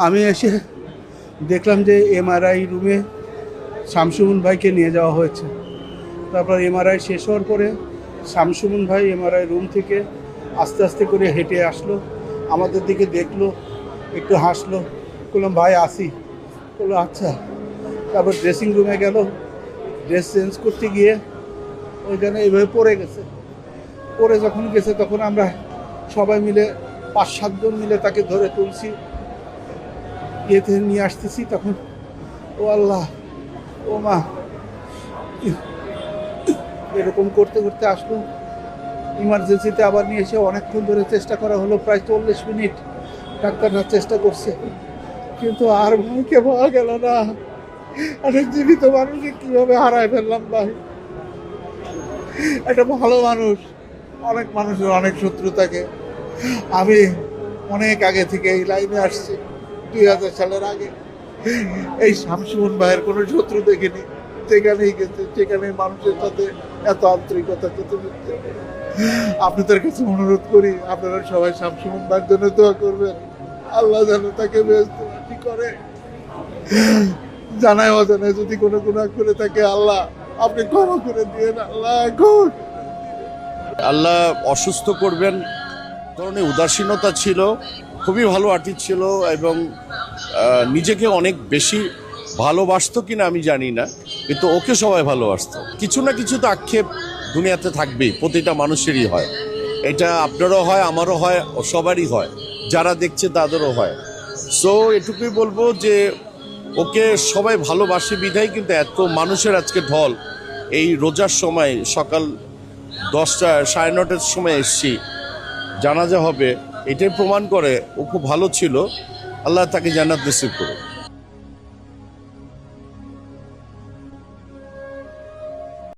আমি এসে দেখলাম যে এমআরআই রুমে শামসুমন ভাইকে নিয়ে যাওয়া হয়েছে। তারপর এমআরআই শেষ হওয়ার পরে শামসুমন ভাই এমআরআই রুম থেকে আস্তে আস্তে করে হেঁটে আসলো, আমাদের দিকে দেখলো, একটু হাসলো, বললাম ভাই আসি, বললো আচ্ছা। তারপর ড্রেসিং রুমে গেল, ড্রেস চেঞ্জ করতে গিয়ে ওইখানে এইভাবে পড়ে গেছে। পড়ে যখন গেছে তখন আমরা সবাই মিলে 5-7 জন মিলে তাকে ধরে তুলছি, ইয়েতে নিয়ে আসতেছি। তখন ও আল্লাহ, ও মা, এরকম করতে করতে আসলো। ইমার্জেন্সিতে আবার নিয়ে এসে অনেকক্ষণ ধরে চেষ্টা করা হলো, প্রায় 40 মিনিট ডাক্তাররা চেষ্টা করছে, কিন্তু আর ভাইকে পাওয়া গেল না। অনেক জীবিত মানুষকে কীভাবে হারায় ফেললাম ভাই। একটা ভালো মানুষ, অনেক মানুষের অনেক শত্রু থাকে। আমি অনেক আগে থেকে এই লাইনে আসছি, 2000 সালের আগে। এই শামসুমন ভাইয়ের কোনো শত্রু দেখিনি, যেখানেই গেছে সেখানেই মানুষের সাথে এত আন্তরিকতা। আপনাদের কাছে অনুরোধ করি, আপনারা সবাই শামসুমন ভাইয়ের জন্য দোয়া করবেন, আল্লাহ যেন তাকে বেহেশতবাসী করে। জানায় অজানায় যদি কোনো গুনাহ করে থাকে, আল্লাহ আপনি ক্ষমা করে দিয়েন। আল্লাহ অসুস্থ করবেন ধরনের উদাসীনতা ছিল। খুবই ভালো আর্টিস্ট ছিল এবং নিজেকে অনেক বেশি ভালোবাসতো কিনা আমি জানি না, কিন্তু ওকে সবাই ভালোবাসতো। কিছু না কিছু তো আক্ষেপ দুনিয়াতে থাকবেই, প্রতিটা মানুষেরই হয়। এটা আপনারও হয়, আমারও হয়, সবারই হয়, যারা দেখছে তাদেরও হয়। সো এটুকুই বলবো যে ওকে সবাই ভালোবাসে বিধায় কিন্তু এত মানুষের আজকে ঢল। এই রোজার সময় সকাল 10টা 9:30টার সময় এসছি, জানাজা হবে, এটাই প্রমাণ করে ও খুব ভালো ছিল। আল্লাহ তাকে জান্নাত নসিব করুন।